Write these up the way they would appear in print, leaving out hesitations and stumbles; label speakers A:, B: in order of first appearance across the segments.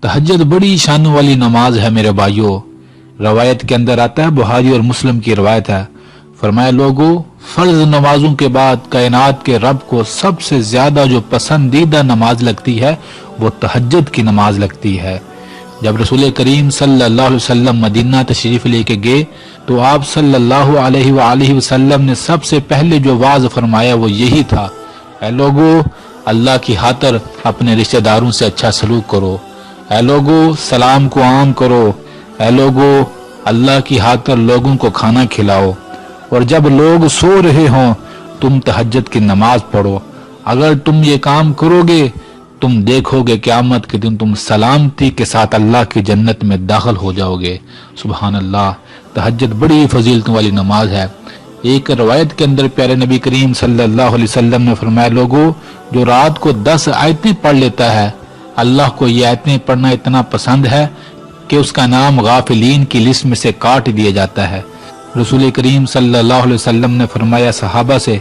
A: तहज्जुद बड़ी शान वाली नमाज है मेरे भाइयों। रवायत के अंदर आता है, बुखारी और मुस्लिम की रवायत है, फरमाया लोगों, फर्ज नमाजों के बाद कायनात के रब को सबसे ज्यादा जो पसंदीदा नमाज लगती है वो तहज्जुद की नमाज लगती है। जब रसूल करीम सल्लल्लाहु अलैहि वसल्लम मदीना तशरीफ लेके गए तो आप सल्लल्लाहु अलैहि वसल्लम ने सबसे पहले जो वाज फरमाया वो यही था, ऐ लोगों, अल्लाह की खातिर अपने रिश्तेदारों से अच्छा सलूक करो, ऐ लोगों, सलाम को आम करो, ऐ लोगों, अल्लाह की खातिर लोगों को खाना खिलाओ, और जब लोग सो रहे हों तुम तहज्जुद की नमाज पढ़ो। अगर तुम ये काम करोगे तुम देखोगे क़यामत के दिन तुम सलामती के साथ अल्लाह की जन्नत में दाखिल हो जाओगे। सुभान अल्लाह, तहज्जुद बड़ी फजीलत वाली नमाज है। एक रवायत के अंदर प्यारे नबी करीम सल्लल्लाहु अलैहि वसल्लम ने फरमाया, लोगों, जो रात को 10 आयतें पढ़ लेता है, अल्लाह को ये आयतें पढ़ना इतना पसंद है कि उसका नाम गाफिलीन की लिस्ट में से काट दिया जाता है। रसूल करीम सल्लल्लाहु अलैहि वसल्लम ने फरमाया सहाबा से,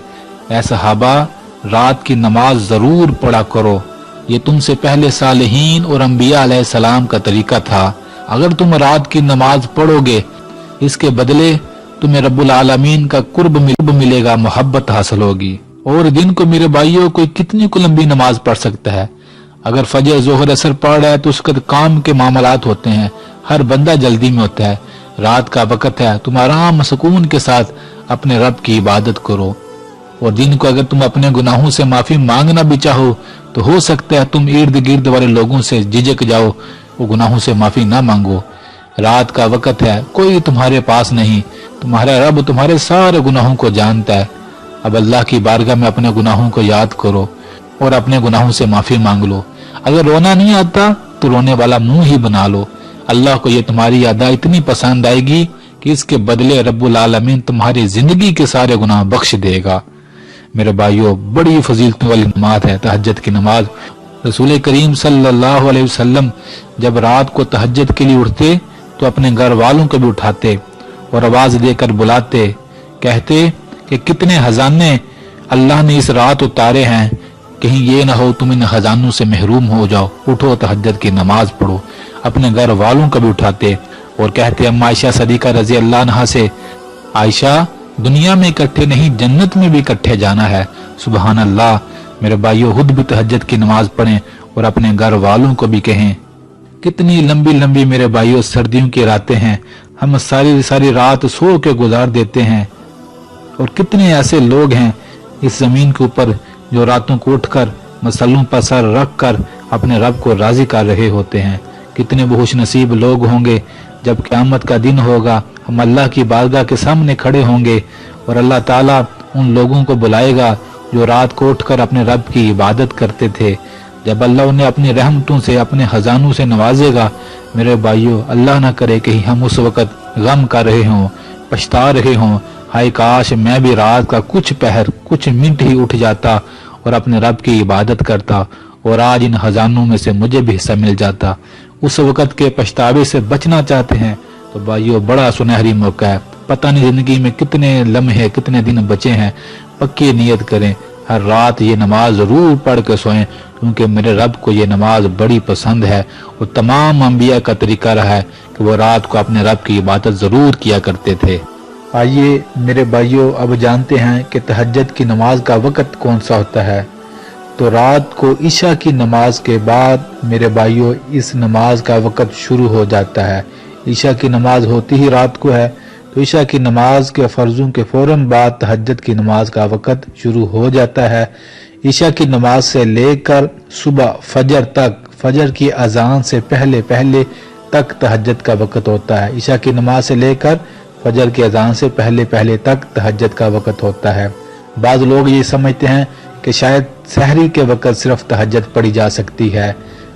A: ऐ सहाबा, रात की नमाज जरूर पढ़ा करो, ये तुमसे पहले सालिहीन और अंबिया अलैहिस्सलाम का तरीका था। अगर तुम रात की नमाज पढ़ोगे इसके बदले तुम्हें रब्बुल आलमीन का कुर्ब मिलेगा, मोहब्बत हासिल होगी। और दिन को मेरे भाइयों कोई कितनी को लंबी नमाज पढ़ सकता है। अगर फजर जोहर असर पढ़ रहा है तो उसके काम के मामलात होते हैं, हर बंदा जल्दी में होता है। रात का वक्त है, तुम आराम सुकून के साथ अपने रब की इबादत करो। और दिन को अगर तुम अपने गुनाहों से माफी मांगना भी चाहो तो हो सकता है तुम इर्द गिर्द वाले लोगों से झिझक जाओ, वो गुनाहों से माफी ना मांगो। रात का वक्त है, कोई तुम्हारे पास नहीं, तुम्हारा रब तुम्हारे सारे गुनाहों को जानता है। अब अल्लाह की बारगाह में अपने गुनाहों को याद करो और अपने गुनाहों से माफी मांग लो। अगर रोना नहीं आता तो रोने वाला मुंह ही बना लो। अल्लाह को ये तुम्हारी अदा इतनी पसंद आएगी कि इसके बदले रब्बुल आलमीन तुम्हारी जिंदगी के सारे गुनाह बख्श देगा। मेरे भाइयों, बड़ी फजीलत वाली नमाज है तहज्जुद की नमाज। रसूल करीम सल्लल्लाहु अलैहि वसल्लम जब रात को तहज्जुद के लिए उठते तो अपने घर वालों को भी उठाते और आवाज देकर बुलाते, कहते कि कितने खजाने अल्लाह ने इस रात उतारे हैं, कहीं ये ना हो तुम इन खजानों से महरूम हो जाओ, उठो तहज्जुद की नमाज पढ़ो। अपने घर वालों को भी उठाते और कहते अम्मा आयशा सदीका रजी अल्लाह अन्हा से, आयशा, दुनिया में इकट्ठे नहीं जन्नत में भी इकट्ठे जाना है। सुबहान अल्लाह। मेरे भाइयों, खुद भी तहज्जुद की नमाज पढ़ें और अपने घर वालों को भी कहें। कितनी लंबी लंबी मेरे भाइयों सर्दियों की रातें हैं, हम सारी सारी रात सो के गुजार देते हैं। और कितने ऐसे लोग हैं इस जमीन के ऊपर जो रातों को उठकर मसलों पर सर रख कर अपने रब को राजी कर रहे होते हैं। कितने बहुत नसीब लोग होंगे जब क़यामत का दिन होगा, हम अल्लाह की बारगाह के सामने खड़े होंगे और अल्लाह ताला उन लोगों को बुलाएगा जो रात को उठकर अपने रब की इबादत करते थे। जब अल्लाह उन्हें अपनी रहमतों से अपने खजानों से नवाजेगा, मेरे भाइयों, अल्लाह ना करे कि हम उस वक़्त गम कर रहे हों, पछता रहे हों, हाय काश मैं भी रात का कुछ पहर कुछ मिनट ही उठ जाता और अपने रब की इबादत करता और आज इन खजानों में से मुझे भी हिस्सा मिल जाता। उस वक़्त के पछतावे से बचना चाहते हैं तो भाइयों, बड़ा सुनहरी मौका है। पता नहीं जिंदगी में कितने लम्हे कितने दिन बचे हैं। पक्की नियत करें, हर रात ये नमाज जरूर पढ़ के सोएं, क्योंकि मेरे रब को ये नमाज बड़ी पसंद है और तमाम अंबिया का तरीका रहा है कि वो रात को अपने रब की इबादत जरूर किया करते थे। आइए मेरे भाइयों, अब जानते हैं कि तहज्जुद की नमाज का वक़्त कौन सा होता है। तो रात को इशा की नमाज के बाद मेरे भाइयों इस नमाज का वक़्त शुरू हो जाता है। इशा की नमाज होती ही रात को है, तो इशा की नमाज के फर्जों के फौरन बाद तहज्जुद की नमाज का वक़्त शुरू हो जाता है। इशा की नमाज से लेकर सुबह फजर तक, फजर की अजान से पहले पहले तक तहज्जुद का वक़्त होता है। इशा की नमाज से लेकर फजर की अजान से पहले पहले तक तहज्जुद का वक़्त होता है। बाज़ लोग ये समझते हैं कि शायद सहरी के वक़्त सिर्फ तहज्जुद पढ़ी जा सकती है।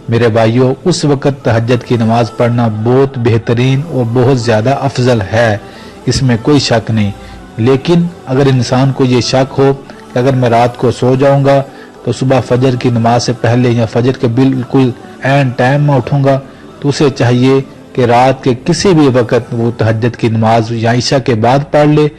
A: मेरे भाइयों, उस वक़्त तहज्जुद की नमाज पढ़ना बहुत बेहतरीन और बहुत ज़्यादा अफजल है, इसमें कोई शक नहीं। लेकिन अगर इंसान को ये शक हो कि अगर मैं रात को सो जाऊंगा तो सुबह फजर की नमाज से पहले या फजर के बिल्कुल एन टाइम में उठूंगा, तो उसे चाहिए कि रात के किसी भी वक़्त वो तहज्जुद की नमाज या इशा के बाद पढ़ ले,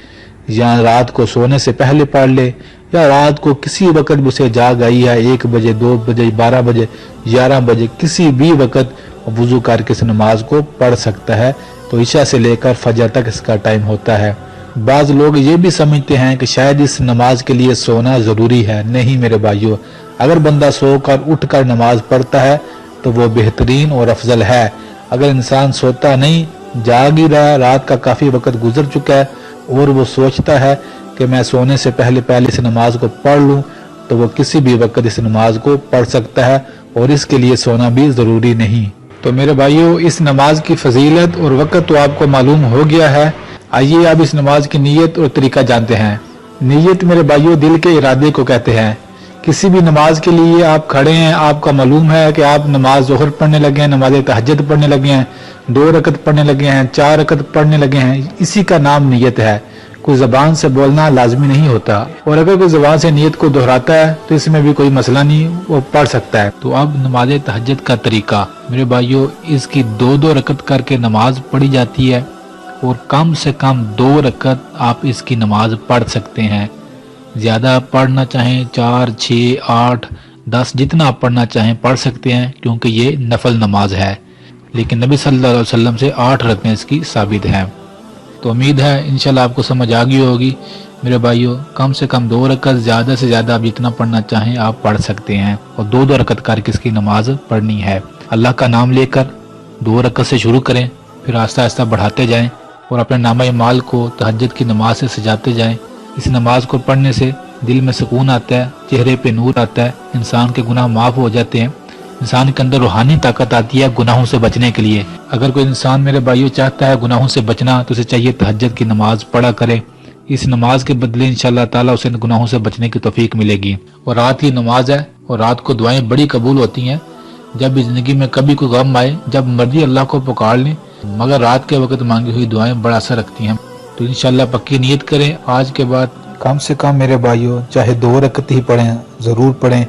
A: या रात को सोने से पहले पढ़ ले, या रात को किसी वक़्त उसे जाग आई है 1 बजे 2 बजे 12 बजे 11 बजे किसी भी वक़्त वजू करके इस नमाज को पढ़ सकता है। तो ईशा से लेकर फजर तक इसका टाइम होता है। बाज लोग ये भी समझते हैं कि शायद इस नमाज के लिए सोना जरूरी है। नहीं मेरे भाइयों, अगर बंदा सोकर उठकर नमाज पढ़ता है तो वो बेहतरीन और अफजल है। अगर इंसान सोता नहीं, जाग ही रहा, रात का काफी वक्त गुजर चुका है और वो सोचता है कि मैं सोने से पहले पहले इस नमाज को पढ़ लूं, तो वो किसी भी वक्त इस नमाज को पढ़ सकता है और इसके लिए सोना भी जरूरी नहीं। तो मेरे भाइयों, इस नमाज की फजीलत और वक्त तो आपको मालूम हो गया है। आइए अब इस नमाज की नीयत और तरीका जानते हैं। नीयत मेरे भाइयों दिल के इरादे को कहते हैं। किसी भी नमाज के लिए आप खड़े हैं, आपका मालूम है कि आप नमाज ज़ोहर पढ़ने लगे हैं, नमाज तहज्जुद पढ़ने लगे हैं, 2 रकत पढ़ने लगे हैं, 4 रकत पढ़ने लगे हैं, इसी का नाम नीयत है। कोई जबान से बोलना लाजमी नहीं होता, और अगर कोई जबान से नीयत को दोहराता है तो इसमें भी कोई मसला नहीं, वो पढ़ सकता है। तो अब नमाज तहज्जुद का तरीका मेरे भाइयों, इसकी 2-2 रकत करके नमाज पढ़ी जाती है और कम से कम 2 रकत आप इसकी नमाज पढ़ सकते हैं। ज्यादा आप पढ़ना चाहें 4, 6, 8, 10 जितना आप पढ़ना चाहें पढ़ सकते हैं, क्योंकि ये नफल नमाज है। लेकिन नबी सल्लल्लाहु अलैहि वसल्लम से 8 रकतें इसकी साबित हैं। तो उम्मीद है इंशाल्लाह आपको समझ आ गई होगी मेरे भाइयों। कम से कम 2 रकत, ज्यादा से ज्यादा आप जितना पढ़ना चाहें आप पढ़ सकते हैं और 2-2 रकत करके इसकी नमाज पढ़नी है। अल्लाह का नाम लेकर 2 रकत से शुरू करें, फिर आहिस्ता आहिस्ता बढ़ाते जाएं और अपने नामा माल को तहज्जुद की नमाज से सजाते जाएं। इस नमाज को पढ़ने से दिल में सुकून आता है, चेहरे पे नूर आता है, इंसान के गुनाह माफ हो जाते हैं, इंसान के अंदर रूहानी ताकत आती है गुनाहों से बचने के लिए। अगर कोई इंसान मेरे भाइयों चाहता है गुनाहों से बचना, तो उसे चाहिए तहज्जुद की नमाज पढ़ा करे। इस नमाज के बदले इंशाअल्लाह ताला उसे गुनाहों से बचने की तौफीक मिलेगी। और रात की नमाज है और रात को दुआएं बड़ी कबूल होती हैं। जब भी जिंदगी में कभी कोई गम आए, जब मर्जी अल्लाह को पुकार लें, मगर रात के वक्त मांगी हुई दुआएं बड़ा असर रखती हैं। तो इंशाअल्लाह पक्की नियत करें, आज के बाद कम से कम मेरे भाइयों चाहे 2 रकत ही पढ़ें, जरूर पढ़ें,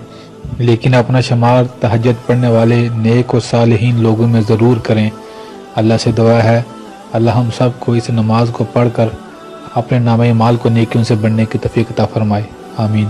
A: लेकिन अपना शुमार तहज्जुद पढ़ने वाले नेक और सालिहीन लोगों में ज़रूर करें। अल्लाह से दुआ है अल्लाह हम सब को इस नमाज को पढ़कर अपने नामे माल को नेकियों से बढ़ने की तौफीक अता फरमाए। आमीन।